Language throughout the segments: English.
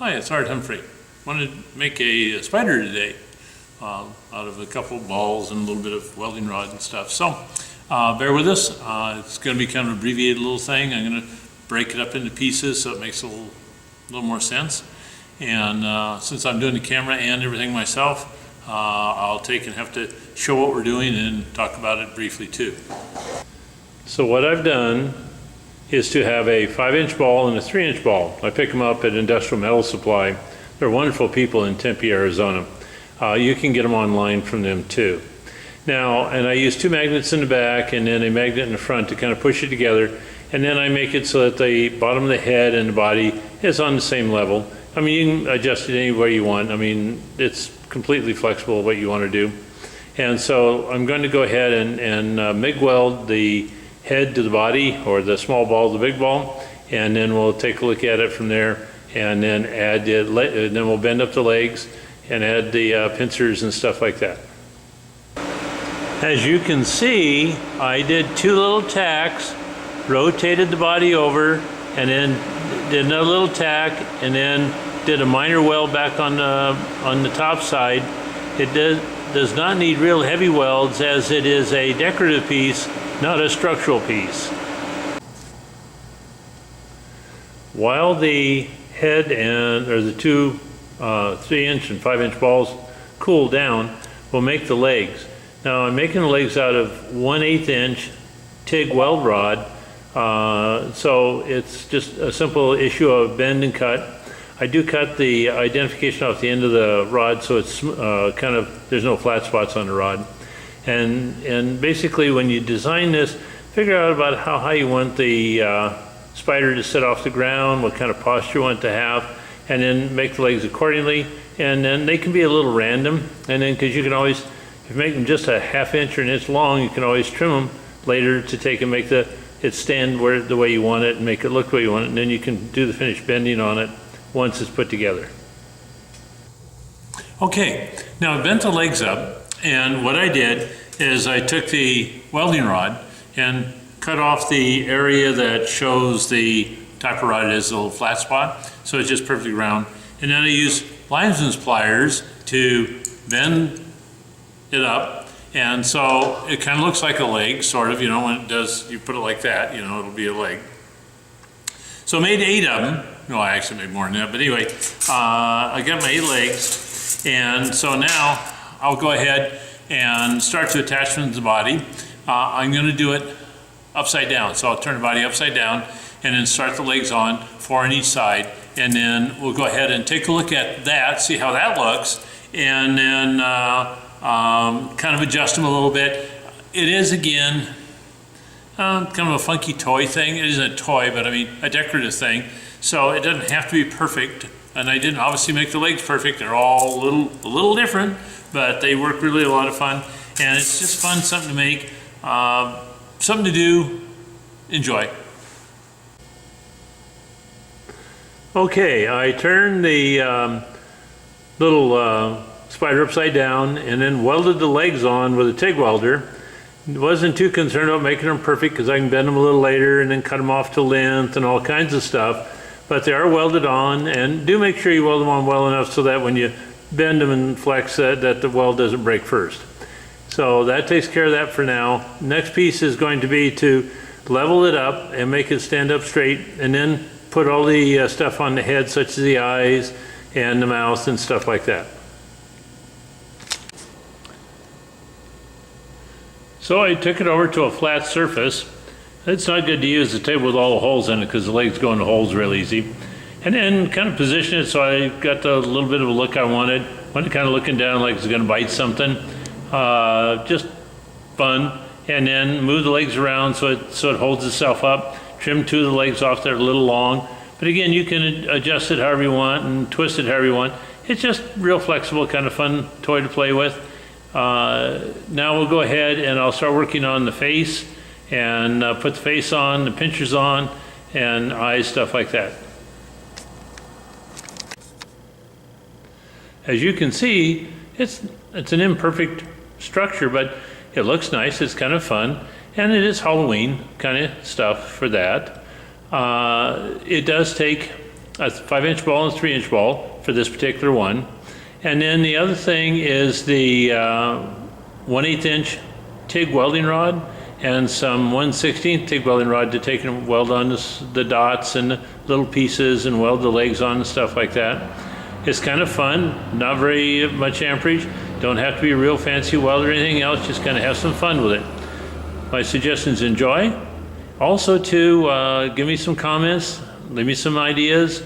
Hi, it's Art Humphrey. Wanted to make a spider today out of a couple of balls and a little bit of welding rod and stuff. So bear with us. It's going to be kind of an abbreviated little thing. I'm going to break it up into pieces so it makes a little more sense. And since I'm doing the camera and everything myself, I'll take and have to show what we're doing and talk about it briefly too. So what I've done is to have a 5-inch ball and a 3-inch ball. I pick them up at Industrial Metal Supply. They're wonderful people in Tempe, Arizona. You can get them online from them too. Now, and I use 2 magnets in the back and then a magnet in the front to kind of push it together. And then I make it so that the bottom of the head and the body is on the same level. I mean, you can adjust it any way you want. I mean, it's completely flexible what you want to do. And so I'm going to go ahead and MIG weld the head to the body, or the small ball to the big ball, and then we'll take a look at it from there, and then add the, and then we'll bend up the legs and add the pincers and stuff like that. As you can see, I did 2 little tacks, rotated the body over, and then did another little tack, and then did a minor weld back on the top side. It does not need real heavy welds, as it is a decorative piece, not a structural piece. While the head or the 2 3-inch and 5-inch balls cool down, we'll make the legs. Now I'm making the legs out of 1/8 inch TIG weld rod, so it's just a simple issue of bend and cut. I do cut the identification off the end of the rod, so it's kind of, there's no flat spots on the rod. And basically when you design this, figure out about how high you want the spider to sit off the ground, what kind of posture you want to have, and then make the legs accordingly. And then they can be a little random, and then because you can always, if you make them just a 1/2 inch or 1 inch long, you can always trim them later to take and make it stand the way you want it and make it look the way you want it, and then you can do the finished bending on it once it's put together. Okay, now I bent the legs up. And what I did is I took the welding rod and cut off the area that shows the type of rod it is, a little flat spot, so it's just perfectly round. And then I used linesman's pliers to bend it up, and so it kind of looks like a leg, sort of, you know, when it does, you put it like that, you know, it'll be a leg. So I made 8 of them. No, I actually made more than that, but anyway, I got my 8 legs, and so now I'll go ahead and start to attach them to the body. I'm going to do it upside down. So I'll turn the body upside down and then start the legs on, 4 on each side. And then we'll go ahead and take a look at that, see how that looks, and then kind of adjust them a little bit. It is, again, kind of a funky toy thing. It isn't a toy, but I mean a decorative thing. So it doesn't have to be perfect. And I didn't obviously make the legs perfect. They're all a little different, but they work really a lot of fun. And it's just fun, something to make, something to do, enjoy. Okay, I turned the little spider upside down and then welded the legs on with a TIG welder. Wasn't too concerned about making them perfect because I can bend them a little later and then cut them off to length and all kinds of stuff. But they are welded on, and do make sure you weld them on well enough so that when you bend them and flex that the weld doesn't break first. So that takes care of that for now. Next piece is going to be to level it up and make it stand up straight, and then put all the stuff on the head, such as the eyes and the mouth and stuff like that. So I took it over to a flat surface. It's not good to use the table with all the holes in it because the legs go in the holes real easy. And then kind of position it so I got the little bit of a look I wanted. Wanted kind of looking down like it's going to bite something. Just fun. And then move the legs around so it holds itself up. Trim 2 of the legs off there a little long. But again, you can adjust it however you want and twist it however you want. It's just real flexible, kind of fun toy to play with. Now we'll go ahead and I'll start working on the face and put the face on, the pinchers on, and eyes, stuff like that. As you can see, it's an imperfect structure, but it looks nice, it's kind of fun, and it is Halloween kind of stuff for that. It does take a 5-inch ball and a 3-inch ball for this particular one. And then the other thing is the 1/8 inch TIG welding rod and some 1/16 TIG welding rod to take and weld on the dots and the little pieces and weld the legs on and stuff like that. It's kind of fun, not very much amperage. Don't have to be a real fancy welder or anything else, just kind of have some fun with it. My suggestions: enjoy. Also to give me some comments, leave me some ideas.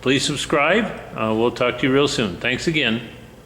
Please subscribe. We'll talk to you real soon. Thanks again.